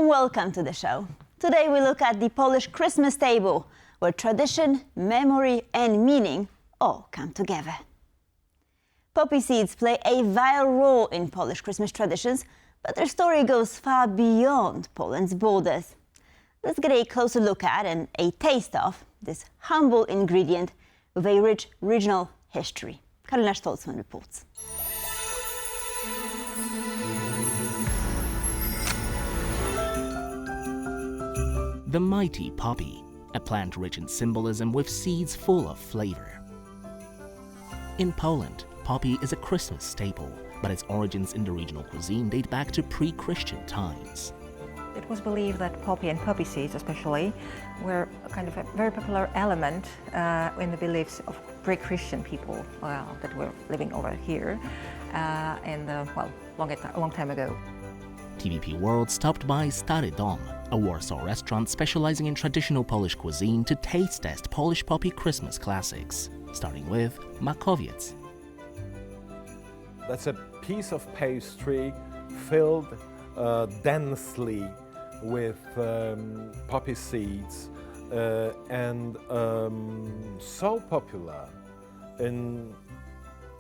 warm welcome to the show. Today we look at the Polish Christmas table, where tradition, memory and meaning all come together. Poppy seeds play a vital role in Polish Christmas traditions, but their story goes far beyond Poland's borders. Let's get a closer look at and a taste of this humble ingredient with a rich regional history. Karolina Stolzman reports. The mighty poppy, a plant rich in symbolism with seeds full of flavor. In Poland, poppy is a Christmas staple, but its origins in the regional cuisine date back to pre-Christian times. It was believed that poppy and poppy seeds especially were kind of a very popular element in the beliefs of pre-Christian people that were living over here long time ago. TVP World stopped by Stary Dom, a Warsaw restaurant specializing in traditional Polish cuisine, to taste test Polish poppy Christmas classics, starting with makowiec. That's a piece of pastry filled densely with poppy seeds and so popular in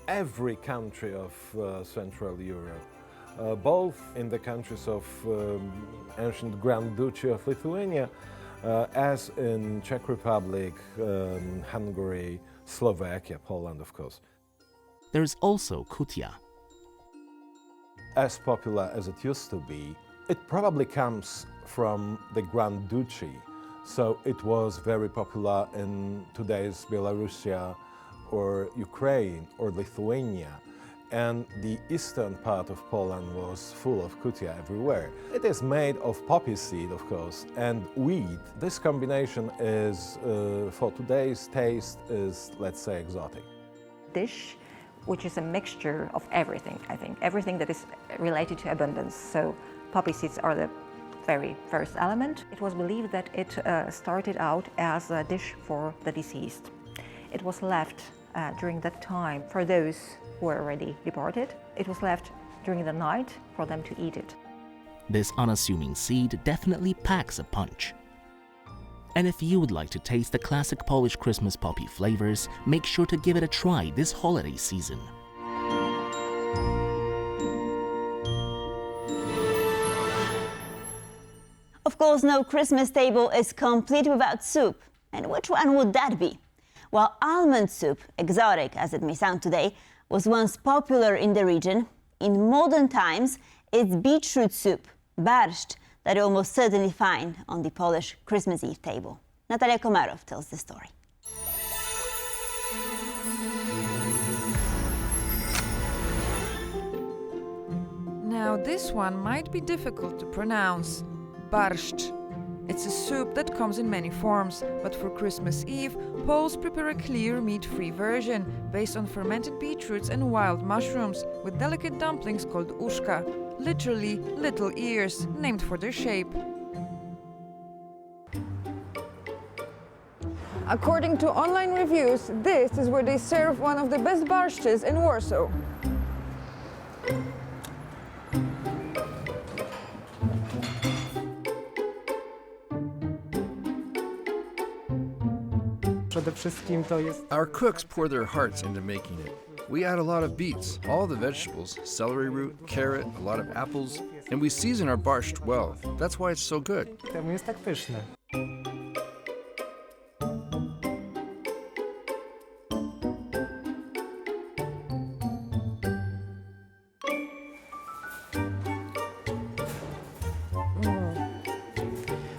every country of Central Europe. Both in the countries of ancient Grand Duchy of Lithuania, as in Czech Republic, Hungary, Slovakia, Poland, of course. There's also kutia. As popular as it used to be, it probably comes from the Grand Duchy, so it was very popular in today's Belarusia or Ukraine or Lithuania. And the eastern part of Poland was full of kutia everywhere. It is made of poppy seed, of course, and wheat. This combination is, for today's taste, is, let's say, exotic. Dish, which is a mixture of everything, I think. Everything that is related to abundance. So poppy seeds are the very first element. It was believed that it started out as a dish for the deceased. It was left during that time for those who were already departed. It was left during the night for them to eat it. This unassuming seed definitely packs a punch. And if you would like to taste the classic Polish Christmas poppy flavors, make sure to give it a try this holiday season. Of course, no Christmas table is complete without soup. And which one would that be? While almond soup, exotic as it may sound today, was once popular in the region, in modern times it's beetroot soup, barszcz, that you almost certainly find on the Polish Christmas Eve table. Natalia Komarov tells the story. Now this one might be difficult to pronounce. Barszcz. It's a soup that comes in many forms, but for Christmas Eve, Poles prepare a clear meat-free version based on fermented beetroots and wild mushrooms with delicate dumplings called uszka, literally little ears, named for their shape. According to online reviews, this is where they serve one of the best barszczes in Warsaw. Our cooks pour their hearts into making it. We add a lot of beets, all the vegetables, celery root, carrot, a lot of apples, and we season our barszcz well. That's why it's so good.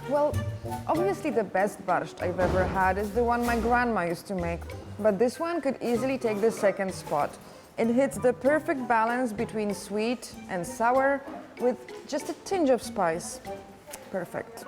Well, obviously the best barszcz I've ever had is the one my grandma used to make. But this one could easily take the second spot. It hits the perfect balance between sweet and sour with just a tinge of spice. Perfect.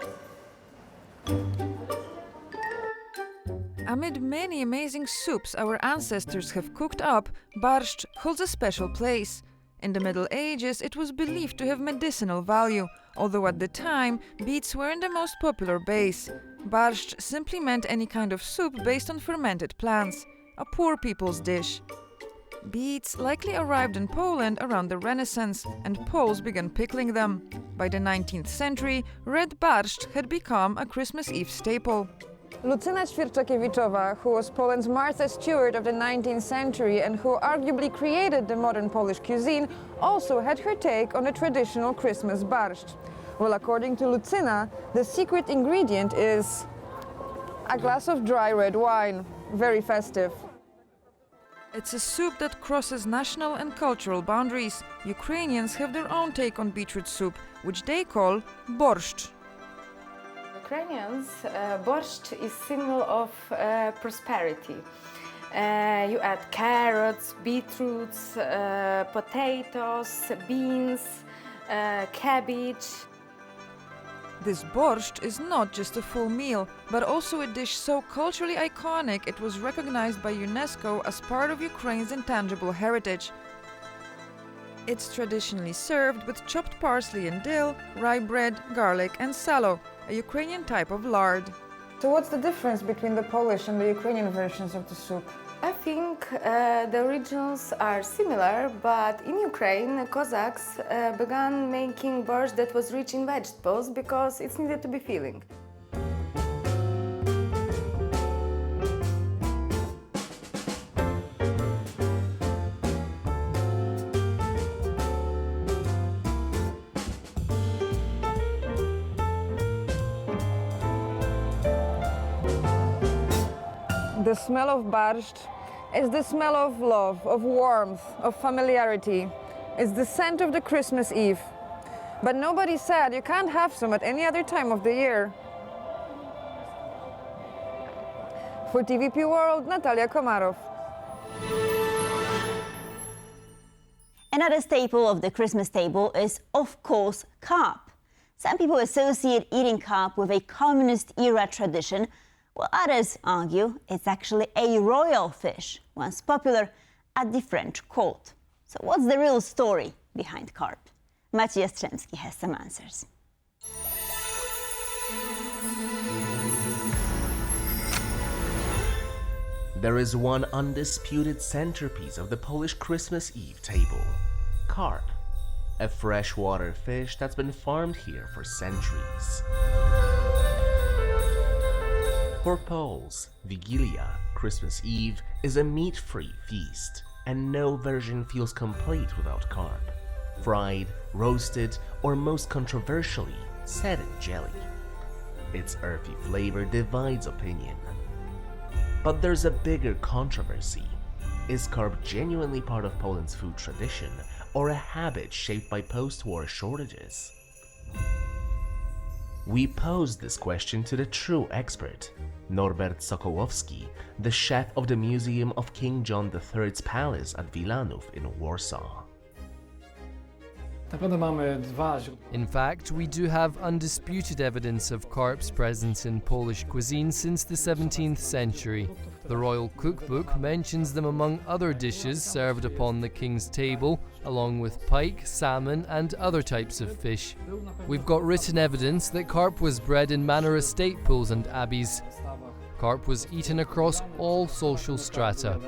Amid many amazing soups our ancestors have cooked up, barszcz holds a special place. In the Middle Ages, it was believed to have medicinal value, although at the time, beets weren't the most popular base. Barszcz simply meant any kind of soup based on fermented plants, a poor people's dish. Beets likely arrived in Poland around the Renaissance, and Poles began pickling them. By the 19th century, red barszcz had become a Christmas Eve staple. Lucyna Ćwierczakiewiczowa, who was Poland's Martha Stewart of the 19th century and who arguably created the modern Polish cuisine, also had her take on the traditional Christmas barszcz. Well, according to Lucyna, the secret ingredient is a glass of dry red wine, very festive. It's a soup that crosses national and cultural boundaries. Ukrainians have their own take on beetroot soup, which they call barszcz. Ukrainians, barszcz is symbol of prosperity. You add carrots, beetroots, potatoes, beans, cabbage. This barszcz is not just a full meal, but also a dish so culturally iconic it was recognized by UNESCO as part of Ukraine's intangible heritage. It's traditionally served with chopped parsley and dill, rye bread, garlic and salo, a Ukrainian type of lard. So what's the difference between the Polish and the Ukrainian versions of the soup? I think the originals are similar, but in Ukraine, Cossacks began making barszcz that was rich in vegetables because it's needed to be filling. The smell of barszcz is the smell of love, of warmth, of familiarity. It's the scent of the Christmas Eve. But nobody said you can't have some at any other time of the year. For TVP World, Natalia Komarow. Another staple of the Christmas table is, of course, carp. Some people associate eating carp with a communist-era tradition, while others argue it's actually a royal fish, once popular at the French court. So what's the real story behind carp? Maciej Jastrzębski has some answers. There is one undisputed centerpiece of the Polish Christmas Eve table: carp, a freshwater fish that's been farmed here for centuries. For Poles, Wigilia, Christmas Eve, is a meat-free feast, and no version feels complete without carp. Fried, roasted, or most controversially, set in jelly. Its earthy flavor divides opinion. But there's a bigger controversy. Is carp genuinely part of Poland's food tradition, or a habit shaped by post-war shortages? We posed this question to the true expert, Norbert Sokołowski, the chef of the Museum of King John III's Palace at Wilanów in Warsaw. In fact, we do have undisputed evidence of carp's presence in Polish cuisine since the 17th century. The Royal Cookbook mentions them among other dishes served upon the king's table, along with pike, salmon and other types of fish. We've got written evidence that carp was bred in manor estate pools and abbeys. Carp was eaten across all social strata.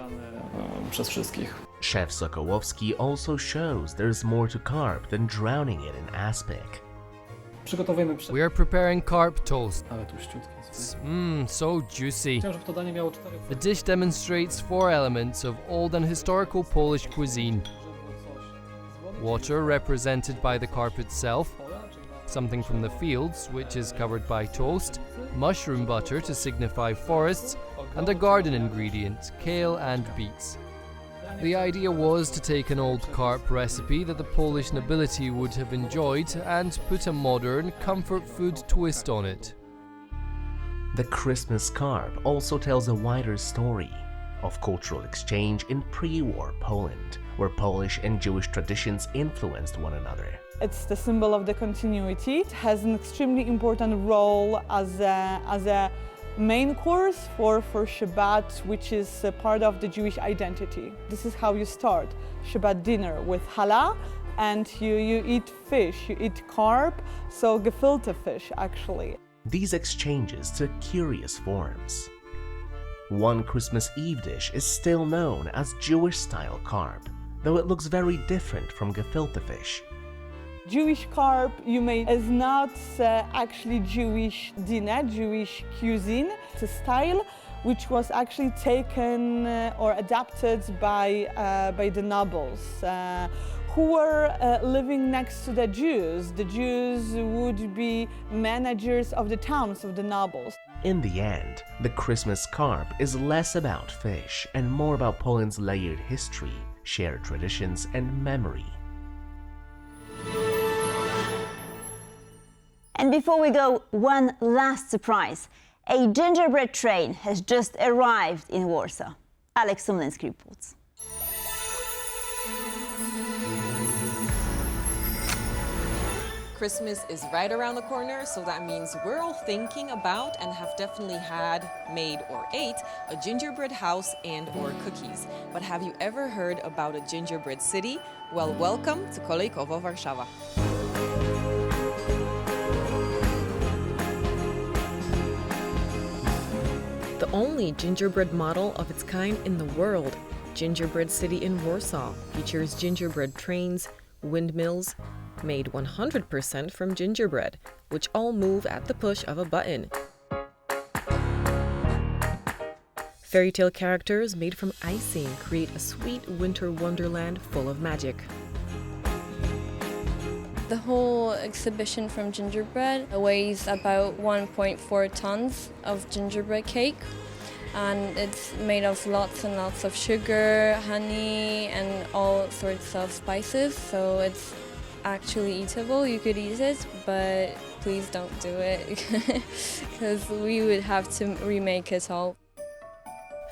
Chef Sokołowski also shows there's more to carp than drowning it in aspic. We are preparing carp toast. So juicy. The dish demonstrates 4 elements of old and historical Polish cuisine. Water, represented by the carp itself, something from the fields, which is covered by toast, mushroom butter to signify forests, and a garden ingredient, kale and beets. The idea was to take an old carp recipe that the Polish nobility would have enjoyed and put a modern, comfort food twist on it. The Christmas carp also tells a wider story of cultural exchange in pre-war Poland, where Polish and Jewish traditions influenced one another. It's the symbol of the continuity. It has an extremely important role as a main course for Shabbat, which is a part of the Jewish identity. This is how you start Shabbat dinner, with challah, and you eat fish, you eat carp, so gefilte fish actually. These exchanges took curious forms. One Christmas Eve dish is still known as Jewish-style carp, though it looks very different from gefilte fish. Jewish carp, you may, is not actually Jewish dinner, Jewish cuisine. It's a style which was actually taken or adapted by the nobles who were living next to the Jews. The Jews would be managers of the towns of the nobles. In the end, the Christmas carp is less about fish and more about Poland's layered history, shared traditions, and memory. And before we go, one last surprise. A gingerbread train has just arrived in Warsaw. Alex Sumlinsky reports. Christmas is right around the corner, so that means we're all thinking about and have definitely had, made or ate a gingerbread house and or cookies. But have you ever heard about a gingerbread city? Well, welcome to Kolejkowo, Warsaw. The only gingerbread model of its kind in the world, Gingerbread City in Warsaw features gingerbread trains, windmills, made 100% from gingerbread, which all move at the push of a button. Fairy tale characters made from icing create a sweet winter wonderland full of magic. The whole exhibition from gingerbread weighs about 1.4 tons of gingerbread cake, and it's made of lots and lots of sugar, honey, and all sorts of spices, so it's actually eatable. You could eat it, but please don't do it because we would have to remake it all.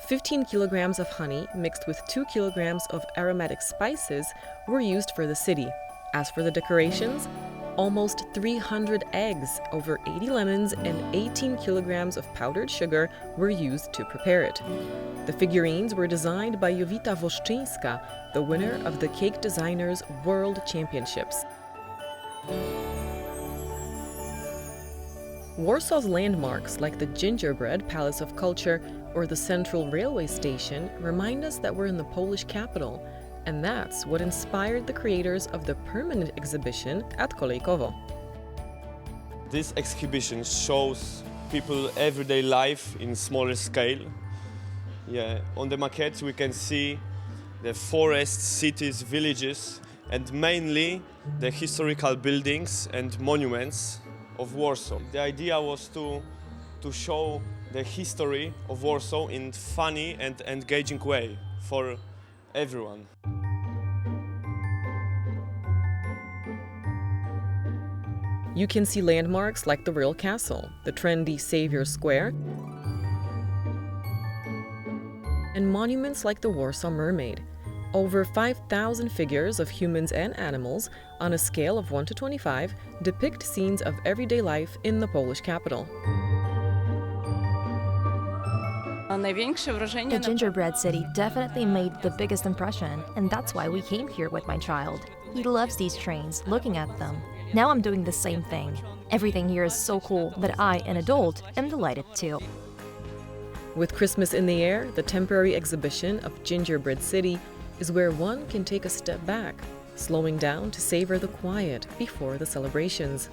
15 kilograms of honey mixed with 2 kilograms of aromatic spices were used for the city. As for the decorations, almost 300 eggs, over 80 lemons, and 18 kilograms of powdered sugar were used to prepare it. The figurines were designed by Jowita Woszczyńska, the winner of the Cake Designers World Championships. Warsaw's landmarks like the Gingerbread Palace of Culture or the Central Railway Station remind us that we're in the Polish capital, and that's what inspired the creators of the permanent exhibition at Kolejkowo. This exhibition shows people everyday life in smaller scale. On the maquette we can see the forests, cities, villages, and mainly the historical buildings and monuments of Warsaw. The idea was to show the history of Warsaw in funny and engaging way for everyone. You can see landmarks like the Royal Castle, the trendy Savior Square, and monuments like the Warsaw Mermaid. Over 5,000 figures of humans and animals on a scale of 1 to 25 depict scenes of everyday life in the Polish capital. The gingerbread city definitely made the biggest impression, and that's why we came here with my child. He loves these trains, looking at them. Now I'm doing the same thing. Everything here is so cool that I, an adult, am delighted too. With Christmas in the air, the temporary exhibition of Gingerbread City is where one can take a step back, slowing down to savor the quiet before the celebrations.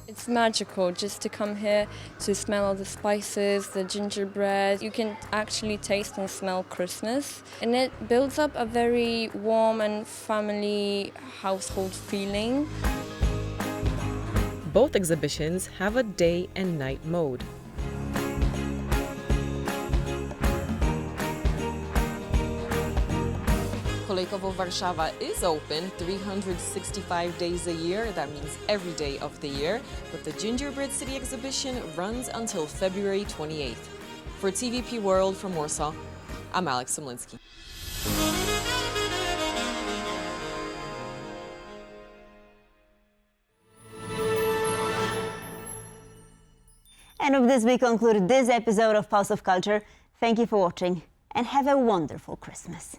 It's magical just to come here to smell all the spices, the gingerbread. You can actually taste and smell Christmas, and it builds up a very warm and family household feeling. Both exhibitions have a day and night mode. Kolejkowo Warszawa is open 365 days a year, that means every day of the year, but the Gingerbread City exhibition runs until February 28th. For TVP World from Warsaw, I'm Alex Sumlinsky. And with this we conclude this episode of Pulse of Culture. Thank you for watching and have a wonderful Christmas.